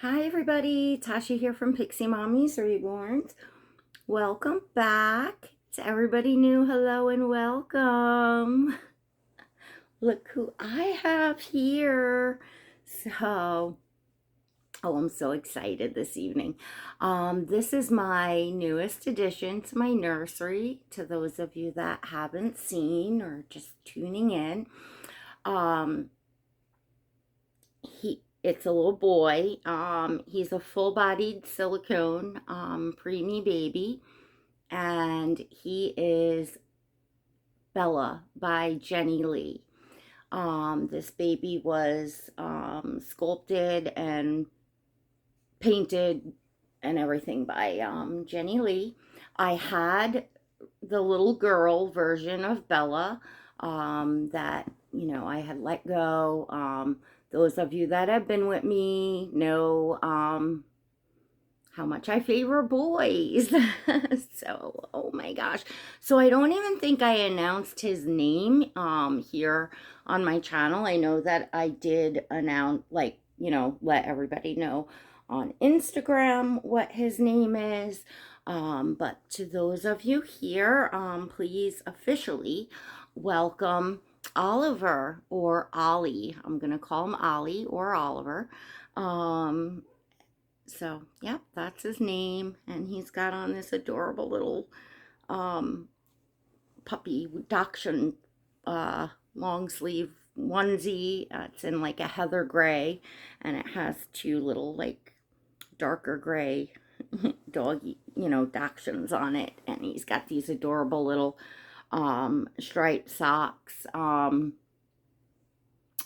Hi everybody, Tasha here from Pixie Mommies Reborns. Welcome back. To everybody new, hello and welcome. Look who I have here. I'm so excited this evening. This is my newest addition to my nursery. To those of you that haven't seen or just tuning in, um, it's a little boy. He's a full-bodied silicone preemie baby, and he is Bella by Jennie Lee. This baby was sculpted and painted and everything by Jennie Lee. I had the little girl version of Bella that I had let go. Those of you that have been with me know how much I favor boys. So, oh my gosh. So I don't even think I announced his name here on my channel. I know that I did announce, let everybody know on Instagram what his name is. But to those of you here, please officially welcome Oliver or Ollie. I'm going to call him Ollie or Oliver. So, yep, that's his name. And he's got on this adorable little puppy dachshund long sleeve onesie. It's in like a heather gray, and it has two little like darker gray doggy, dachshunds on it. And he's got these adorable little striped socks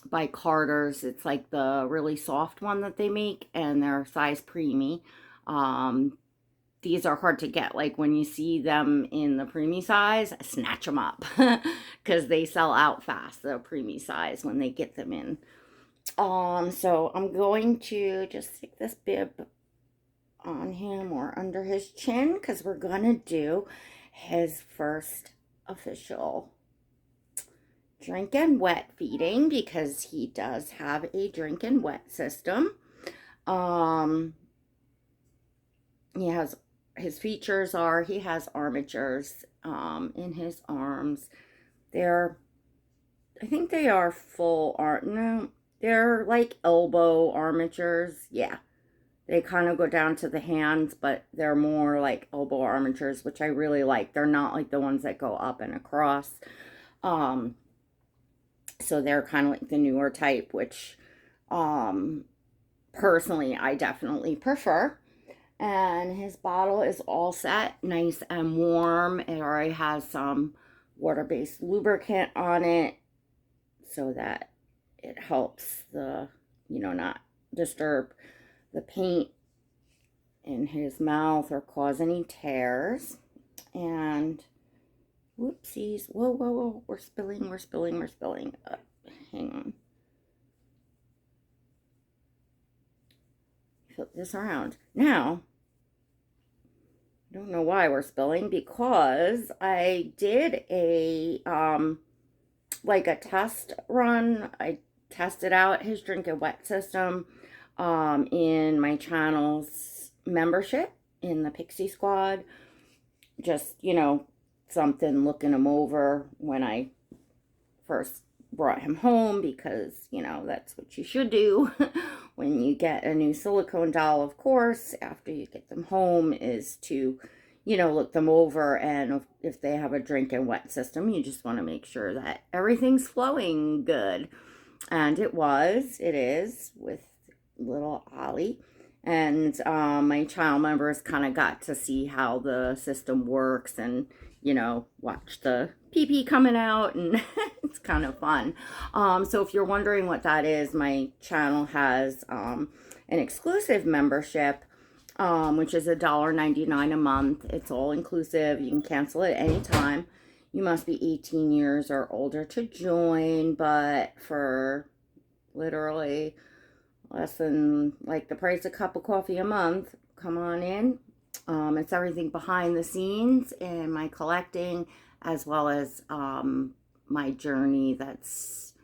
by Carter's. It's like the really soft one that they make, and they're size preemie. These are hard to get. Like when you see them in the preemie size, snatch them up because they sell out fast, the preemie size, when they get them in. So I'm going to just stick this bib on him or under his chin because we're gonna do his first official drink and wet feeding, because he does have a drink and wet system. He has, his features are, he has armatures in his arms. I think they are full no, they're like elbow armatures. Yeah, they kind of go down to the hands, but they're more like elbow armatures, which I really like. They're not like the ones that go up and across. So they're kind of like the newer type, which personally I definitely prefer. And his bottle is all set, nice and warm. It already has some water-based lubricant on it so that it helps not disturb the paint in his mouth or cause any tears. And whoopsies. Whoa, whoa, whoa. We're spilling. Hang on. Flip this around. Now, I don't know why we're spilling, because I did a, like a test run. I tested out his drink and wet system in my channel's membership in the Pixie Squad. Just, something looking him over when I first brought him home, because that's what you should do when you get a new silicone doll, of course, after you get them home, is to look them over. And if they have a drink and wet system, you just want to make sure that everything's flowing good. And it is with little Ollie. And my child members kind of got to see how the system works and watch the pee-pee coming out, and it's kind of fun. So if you're wondering what that is, my channel has an exclusive membership, which is $1.99 a month. It's all inclusive. You can cancel at any time. You must be 18 years or older to join, but for literally less than like the price of a cup of coffee a month, come on in. It's everything behind the scenes in my collecting, as well as my journey that's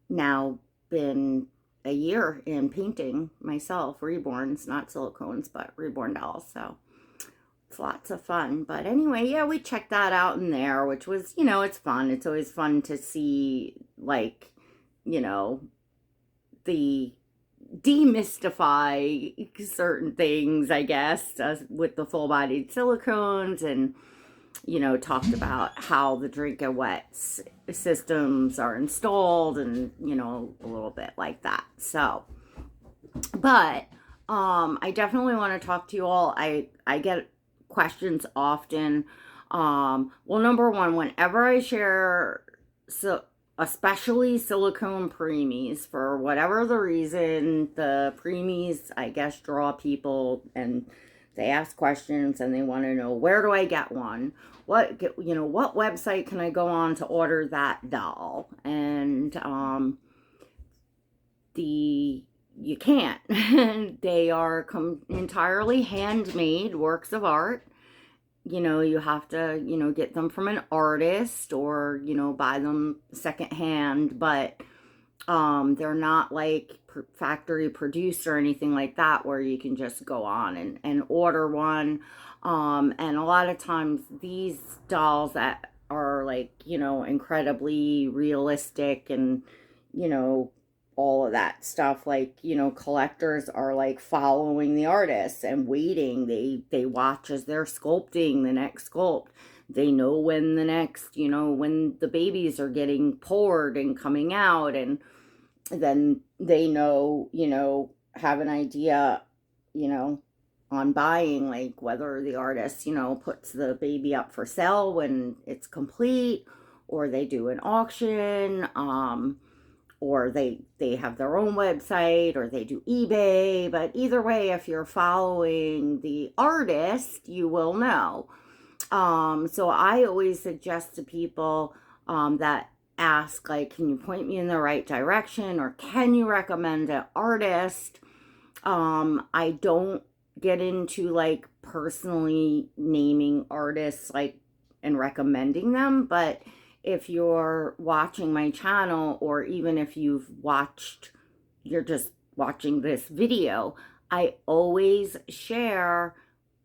now been a year in painting myself, reborns, not silicones, but reborn dolls. So it's lots of fun. But anyway, yeah, we checked that out in there, which was, it's fun. It's always fun to see, like, you know, the demystify certain things, I guess, with the full bodied silicones, and talked about how the drink and wet systems are installed, and a little bit like that. So, but I definitely want to talk to you all. I get questions often. Well, number one, whenever I share, so especially silicone preemies, for whatever the reason, the preemies, I guess, draw people, and they ask questions and they want to know, where do I get one? What website can I go on to order that doll? And you can't. They are entirely handmade works of art. You have to, get them from an artist, or, buy them secondhand, but they're not like factory produced or anything like that, where you can just go on and order one. And a lot of times these dolls that are like, incredibly realistic, and, all of that stuff, like, collectors are like following the artists and waiting. They watch as they're sculpting the next sculpt. They know when the next, when the babies are getting poured and coming out, and then they know, have an idea, on buying, like whether the artist, puts the baby up for sale when it's complete, or they do an auction, or they have their own website, or they do eBay. But either way, if you're following the artist, you will know. So I always suggest to people that ask, like, can you point me in the right direction, or can you recommend an artist? I don't get into like personally naming artists, like, and recommending them, but if you're watching my channel, or even if you're just watching this video, I always share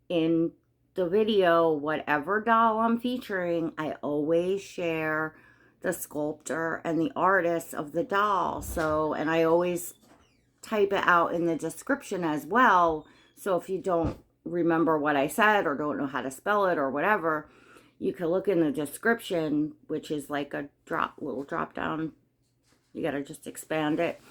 in the video, whatever doll I'm featuring, I always share the sculptor and the artist of the doll. So, and I always type it out in the description as well. So if you don't remember what I said, or don't know how to spell it, or whatever, you can look in the description, which is like a little drop down. You got to just expand it.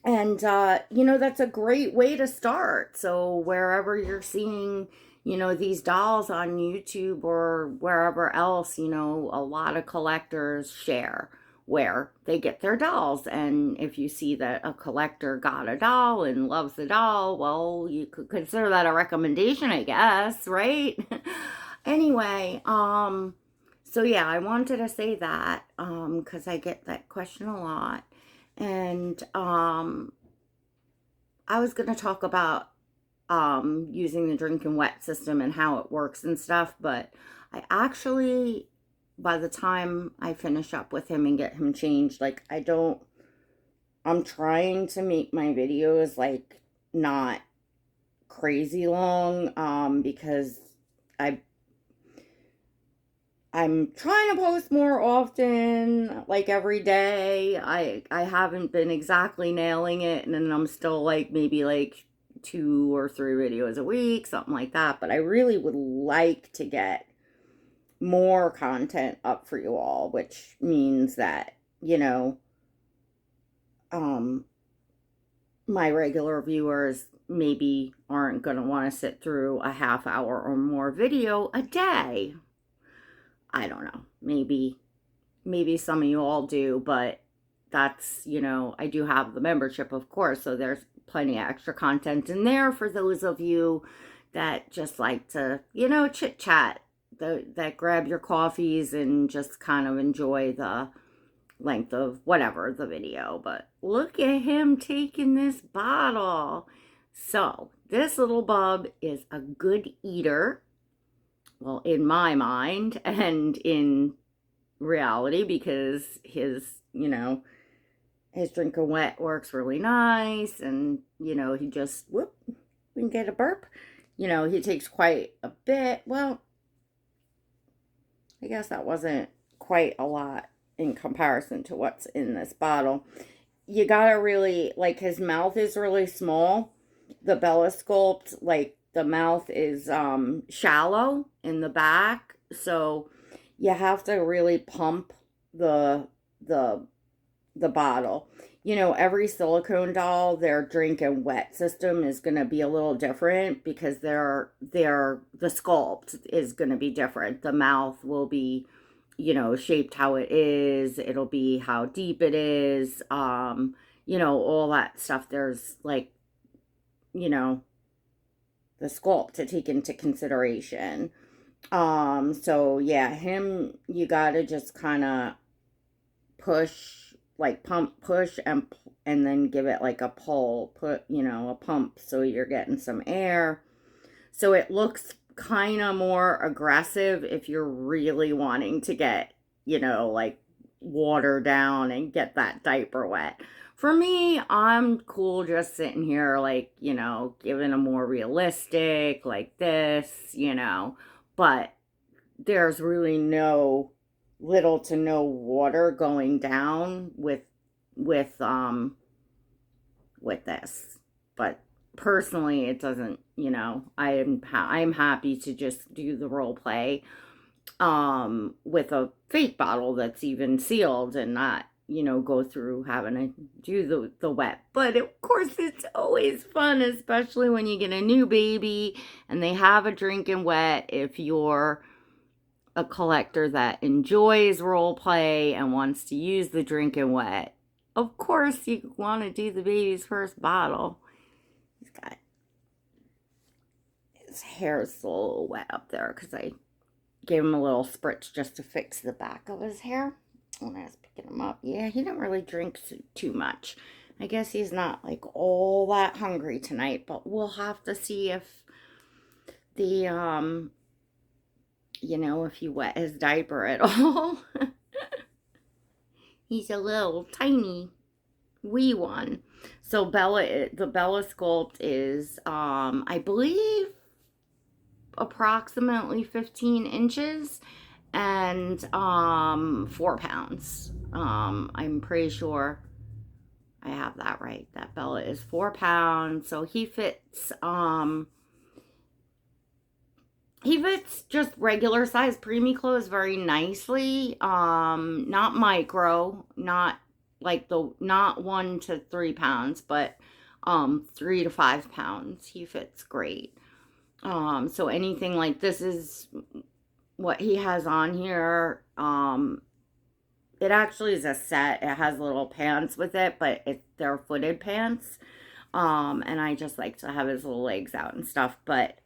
That's a great way to start. So wherever you're seeing, these dolls on YouTube or wherever else, a lot of collectors share where they get their dolls. And if you see that a collector got a doll and loves the doll, well, you could consider that a recommendation, I guess, right? Anyway, so yeah, I wanted to say that, because I get that question a lot. And I was going to talk about using the drink and wet system and how it works and stuff, but I actually, by the time I finish up with him and get him changed, like, I'm trying to make my videos like not crazy long, because I'm trying to post more often, like every day. I haven't been exactly nailing it, and then I'm still like maybe like 2 or 3 videos a week, something like that. But I really would like to get more content up for you all, which means that, my regular viewers maybe aren't going to want to sit through a half hour or more video a day. I don't know. Maybe some of you all do, but that's, I do have the membership, of course, so there's plenty of extra content in there for those of you that just like to, chit chat, that grab your coffees and just kind of enjoy the length of whatever the video. But look at him taking this bottle. So this little bub is a good eater. Well, in my mind, and in reality, because his, his drinking wet works really nice, and, you know, he just, whoop, we can get a burp. You know, he takes quite a bit. Well, I guess that wasn't quite a lot in comparison to what's in this bottle. You gotta really, like, his mouth is really small. The Bella Sculpt, like, the mouth is shallow in the back, so you have to really pump the the the bottle. You know, every silicone doll, their drink and wet system is going to be a little different because the sculpt is going to be different. The mouth will be, you know, shaped how it is. It'll be how deep it is. You know, all that stuff. There's like, you know, the sculpt to take into consideration. So yeah, him, you gotta just kind of push, like pump, push, and then give it like a pull, put, you know, a pump, so you're getting some air. So it looks kind of more aggressive if you're really wanting to get, you know, like water down and get that diaper wet. For me, I'm cool just sitting here, like, you know, giving a more realistic, like this, you know, but there's really little to no water going down with with this. But personally, it doesn't, you know, I'm happy to just do the role play with a fake bottle that's even sealed and not, you know, go through having to do the wet. But of course, it's always fun, especially when you get a new baby and they have a drinking wet. If you're a collector that enjoys role play and wants to use the drinking wet, of course you want to do the baby's first bottle. He's got his hair is a little wet up there because I gave him a little spritz just to fix the back of his hair when I was picking him up. Yeah, he didn't really drink too much. I guess he's not like all that hungry tonight, but we'll have to see if the you know, if you wet his diaper at all. He's a little tiny wee one. So the Bella Sculpt is I believe approximately 15 inches and 4 pounds. I'm pretty sure I have that right. That Bella is 4 pounds. So he fits just regular size preemie clothes very nicely. Not micro, not like not 1 to 3 pounds, but 3 to 5 pounds. He fits great. So anything like this is what he has on here. It actually is a set. It has little pants with it, but they're footed pants. And I just like to have his little legs out and stuff. But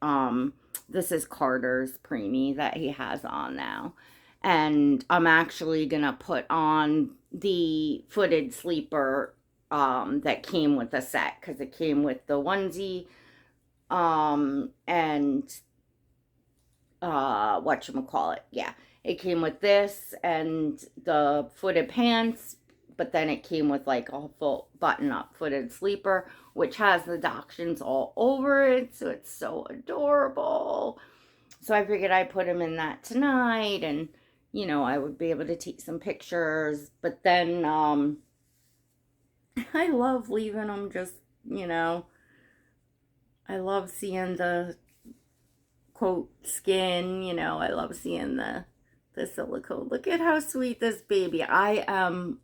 this is Carter's preemie that he has on now. And I'm actually gonna put on the footed sleeper that came with the set, because it came with the onesie and whatchamacallit, yeah, it came with this and the footed pants, but then it came with like a full button up footed sleeper, which has the dachshunds all over it, so it's so adorable. So I figured I'd put him in that tonight, and you know, I would be able to take some pictures. But then I love leaving them just, you know, I love seeing the quote skin, you know, I love seeing the silicone. Look at how sweet this baby. I am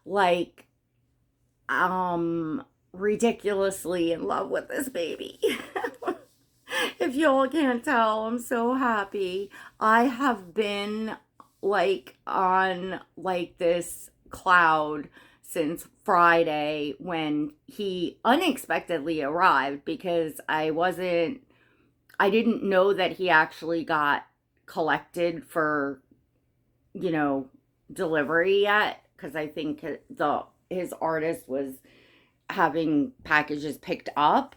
like ridiculously in love with this baby. If y'all can't tell, I'm so happy. I have been like on like this cloud since Friday when he unexpectedly arrived, because I didn't know that he actually got collected for, you know, delivery yet, because I think his artist was having packages picked up.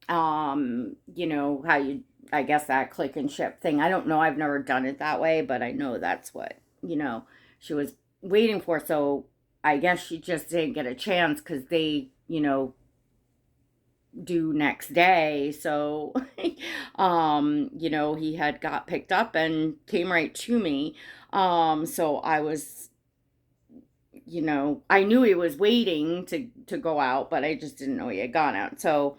You know how I guess that click and ship thing. I don't know. I've never done it that way, but I know that's what, you know, she was waiting for. So I guess she just didn't get a chance because they, due next day. So, he had got picked up and came right to me. So I was, I knew he was waiting to go out, but I just didn't know he had gone out. So,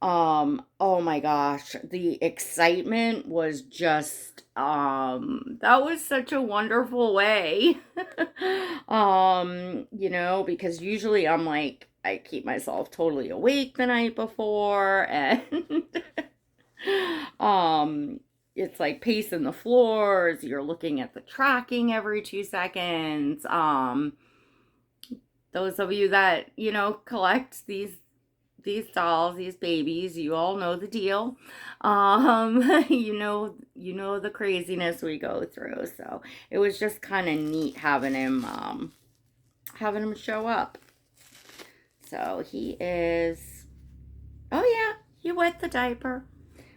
oh my gosh, the excitement was just, that was such a wonderful way. Because usually I'm like, I keep myself totally awake the night before, and um, it's like pacing the floors, you're looking at the tracking every 2 seconds. Those of you that, collect these dolls, these babies, you all know the deal. You know the craziness we go through. So it was just kind of neat having him show up. So he is, oh yeah, he wet the diaper.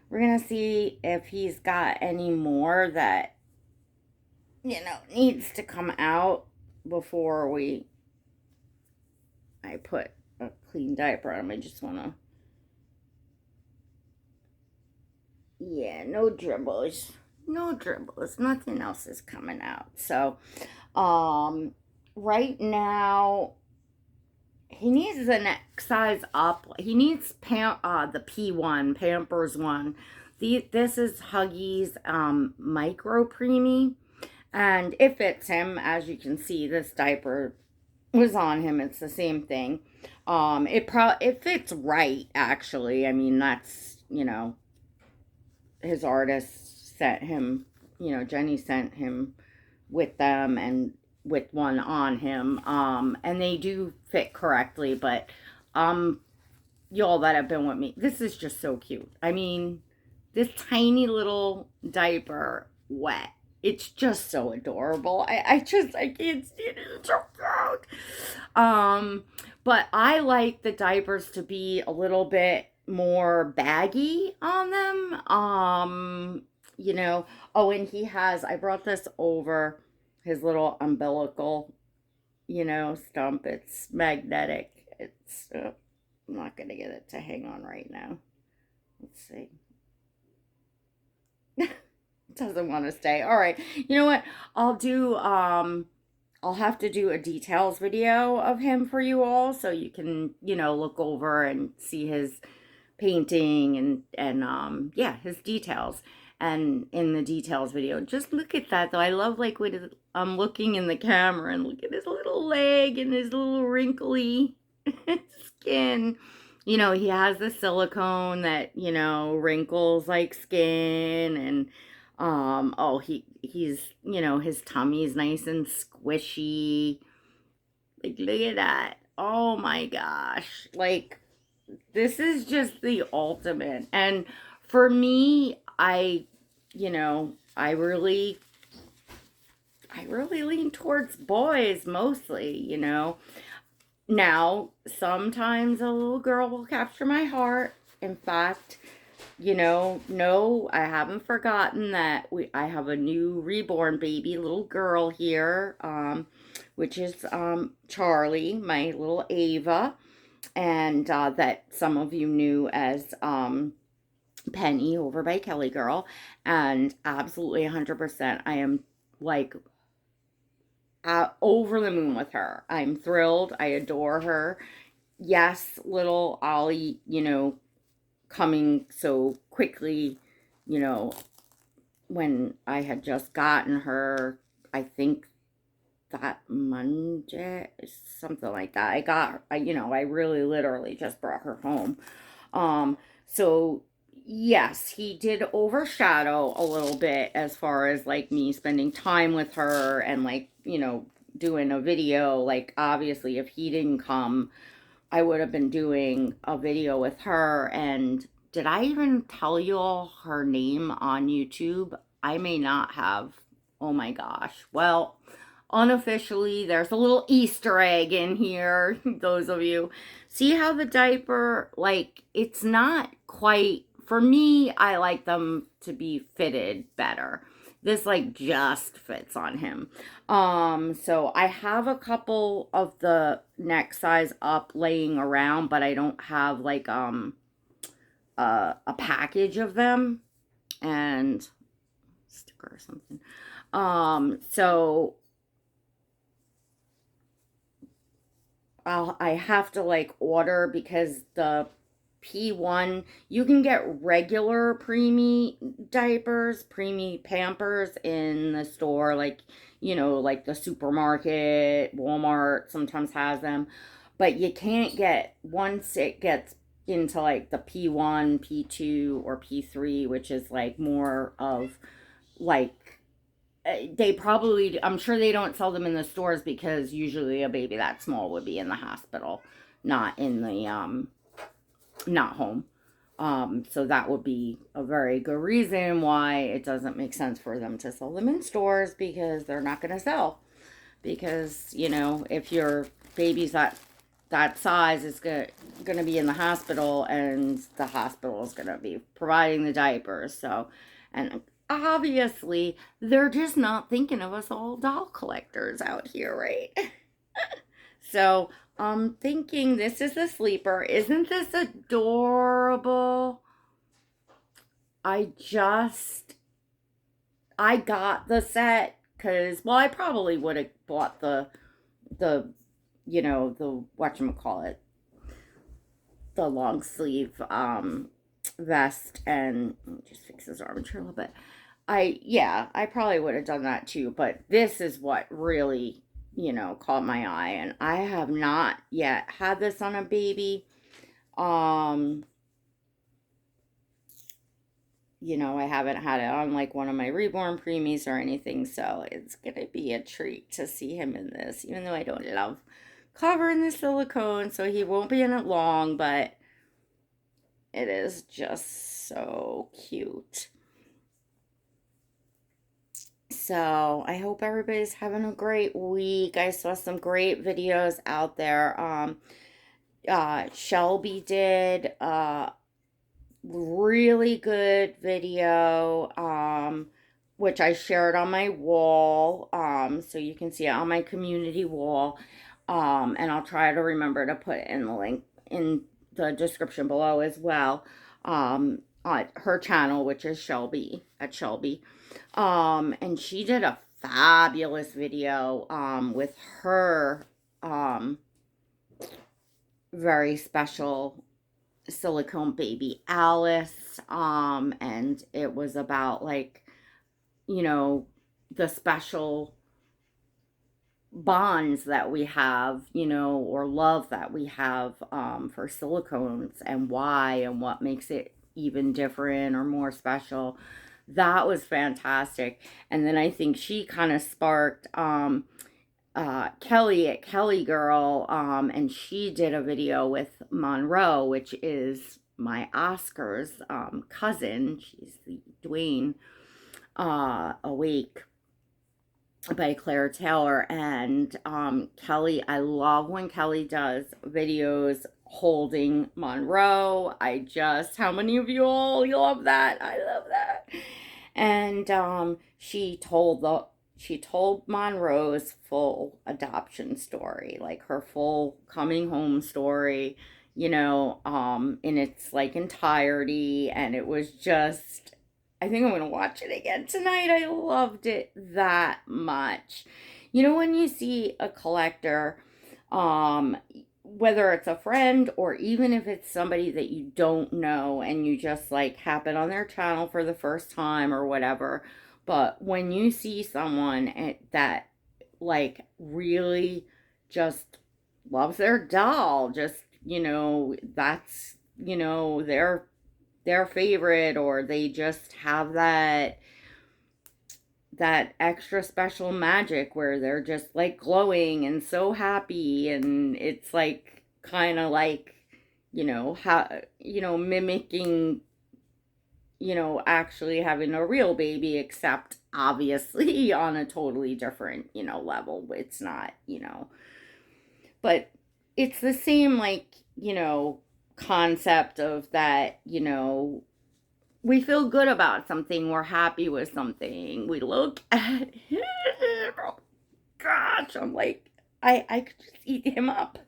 We're gonna see if he's got any more that, needs to come out before I put a clean diaper on him. I just want to, yeah, no dribbles. No dribbles. Nothing else is coming out. So, right now, he needs the next size up. He needs the P1, Pampers one. This is Huggies micro preemie, and it fits him. As you can see, this diaper was on him. It's the same thing. It fits right, actually. I mean, that's, his artist sent him, Jennie sent him with them and with one on him. And they do fit correctly, but y'all that have been with me, this is just so cute. I mean, this tiny little diaper wet. It's just so adorable. I can't stand it. It's so cute. But I like the diapers to be a little bit more baggy on them. Oh, and I brought this over, his little umbilical, stump. It's magnetic. I'm not going to get it to hang on right now. Let's see. Doesn't want to stay. All right. You know what? I'll have to do a details video of him for you all so you can, look over and see his painting and yeah, his details. And in the details video, just look at that though. I love like when I'm looking in the camera and look at his little leg and his little wrinkly skin. He has the silicone that, wrinkles like skin, and oh, he's, his tummy's nice and squishy. Like, look at that. Oh my gosh. Like, this is just the ultimate. And for me, I really lean towards boys mostly, Now, sometimes a little girl will capture my heart. In fact, no, I haven't forgotten that I have a new reborn baby, little girl here, which is Charlie, my little Ava, and that some of you knew as Penny over by Kelly Girl, and absolutely 100%, I am like over the moon with her. I'm thrilled. I adore her. Yes, little Ollie, coming so quickly, when I had just gotten her, I think that Monday, something like that. I really literally just brought her home. So yes, he did overshadow a little bit as far as like me spending time with her and like, doing a video. Like, obviously, if he didn't come, I would have been doing a video with her. And did I even tell you all her name on YouTube? I may not have. Oh my gosh. Well, unofficially, there's a little Easter egg in here. Those of you see how the diaper, like, it's not quite, for me, I like them to be fitted better. This like just fits on him. So I have a couple of the neck size up laying around, but I don't have like a package of them and sticker or something. So I have to like order because the P1, you can get regular preemie diapers, preemie Pampers in the store, like, like the supermarket, Walmart sometimes has them, but you can't get, once it gets into like the P1, P2, or P3, which is like more of like, they probably, I'm sure they don't sell them in the stores because usually a baby that small would be in the hospital, not in the, not home. So that would be a very good reason why it doesn't make sense for them to sell them in stores, because they're not going to sell. Because, if your baby's that size is going to be in the hospital, and the hospital is going to be providing the diapers. So, and obviously, they're just not thinking of us all doll collectors out here, right? So, I'm thinking this is the sleeper. Isn't this adorable? I got the set because, well, I probably would have bought the, the whatchamacallit, the long sleeve, vest, and let me just fix his armature a little bit. I probably would have done that too, but this is what really, caught my eye, and I have not yet had this on a baby. I haven't had it on like one of my reborn preemies or anything, so it's gonna be a treat to see him in this, even though I don't love covering the silicone, so he won't be in it long, but it is just so cute. So I hope everybody's having a great week. I saw some great videos out there. Shelby did really good video, which I shared on my wall, so you can see it on my community wall, and I'll try to remember to put in the link in the description below as well, on her channel, which is Shelby, at Shelby, and she did a fabulous video, with her, very special silicone baby Alice, and it was about like, the special bonds that we have, or love that we have, for silicones, and why, and what makes it even different or more special. That was fantastic. And then I think she kind of sparked Kelly at Kelly Girl, and she did a video with Monroe, which is my Oscar's cousin. She's the Dwayne, Awake by Claire Taylor. And Kelly, I love when Kelly does videos holding Monroe. How many of you all love that? I love that. And she told Monroe's full adoption story, like her full coming home story, in its like entirety. And it was just, I think I'm going to watch it again tonight. I loved it that much. When you see a collector, whether it's a friend or even if it's somebody that you don't know and you just like happen on their channel for the first time or whatever, but when you see someone that like really just loves their doll, just, that's, their favorite, or they just have that extra special magic where they're just like glowing and so happy, and it's like kind of like, how, mimicking, actually having a real baby, except obviously on a totally different, level. It's not, but it's the same, like, concept of that, we feel good about something, we're happy with something, we look at him, oh gosh, I'm like, I could just eat him up,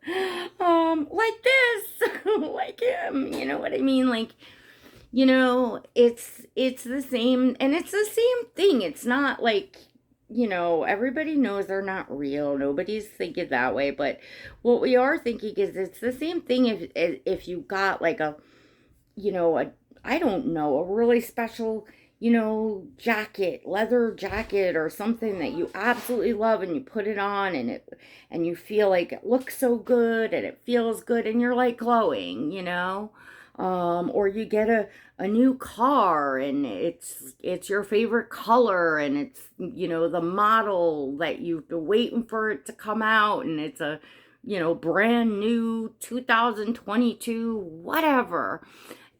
like this, like him, you know what I mean? Like, you know, it's the same, and it's the same thing. It's not like, you know, everybody knows they're not real. Nobody's thinking that way, but what we are thinking is it's the same thing if you got like a, you know, a, I don't know, a really special, you know, jacket, leather jacket or something that you absolutely love, and you put it on, and you feel like it looks so good and it feels good and you're like glowing, you know. Or you get a new car, and it's your favorite color, and it's, you know, the model that you've been waiting for it to come out, and it's a, you know, brand new 2022 whatever.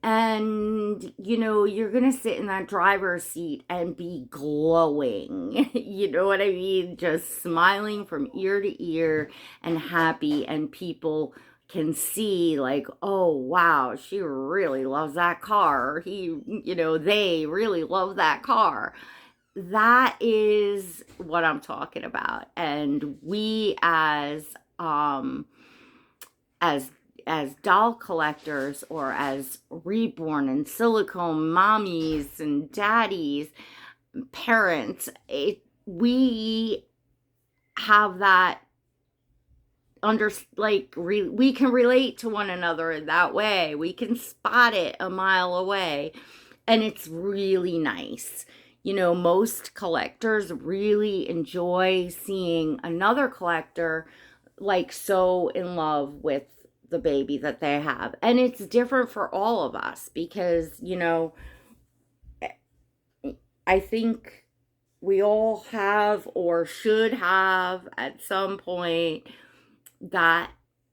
And, you know, you're going to sit in that driver's seat and be glowing. You know what I mean? Just smiling from ear to ear and happy. And people can see, like, oh, wow, she really loves that car. He, you know, they really love that car. That is what I'm talking about. And we as as doll collectors, or as reborn and silicone mommies and daddies, parents, we have that we can relate to one another in that way. We can spot it a mile away, and it's really nice. You know, most collectors really enjoy seeing another collector like so in love with the baby that they have. And it's different for all of us because, you know, I think we all have or should have at some point that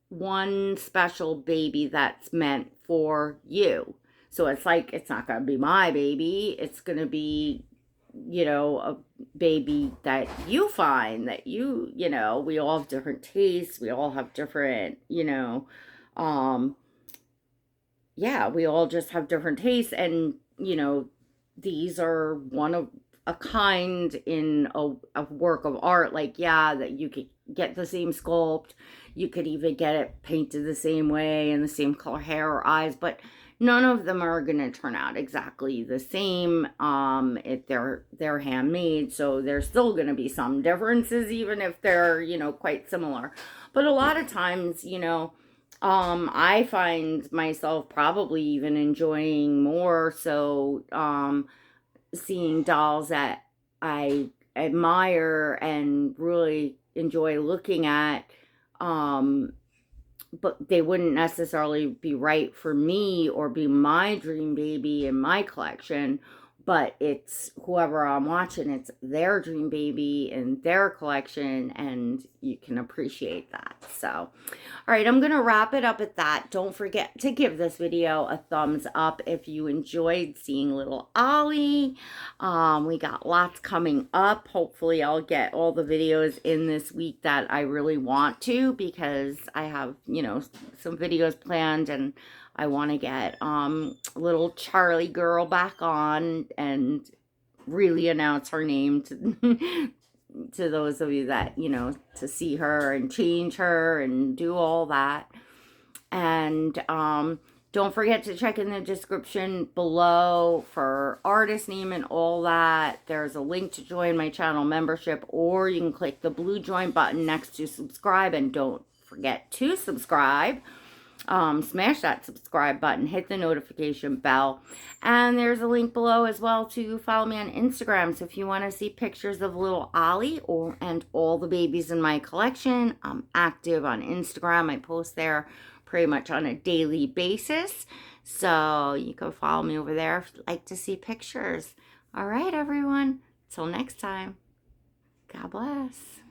one special baby that's meant for you. So it's like, it's not going to be my baby. It's going to be, you know, a baby that you find that you know, we all have different tastes. We all have different, you know, yeah, we all just have different tastes. And, you know, these are one of a kind in a work of art. Like, yeah, that you could get the same sculpt, you could even get it painted the same way and the same color hair or eyes, but none of them are going to turn out exactly the same. If they're handmade, so there's still going to be some differences, even if they're, you know, quite similar. But a lot of times, you know, I find myself probably even enjoying more so seeing dolls that I admire and really enjoy looking at, but they wouldn't necessarily be right for me or be my dream baby in my collection. But it's whoever I'm watching, it's their dream baby in their collection, and you can appreciate that. So, all right, I'm going to wrap it up at that. Don't forget to give this video a thumbs up if you enjoyed seeing little Ollie. We got lots coming up. Hopefully, I'll get all the videos in this week that I really want to, because I have, you know, some videos planned, and I want to get little Charlie girl back on and really announce her name to to those of you that, you know, to see her and change her and do all that. And don't forget to check in the description below for artist name and all that. There's a link to join my channel membership, or you can click the blue join button next to subscribe, and don't forget to subscribe. Smash that subscribe button, hit the notification bell, and there's a link below as well to follow me on Instagram. So if you want to see pictures of little Ollie and all the babies in my collection, I'm active on Instagram. I post there pretty much on a daily basis, so you can follow me over there if you'd like to see pictures. All right, everyone, till next time, God bless.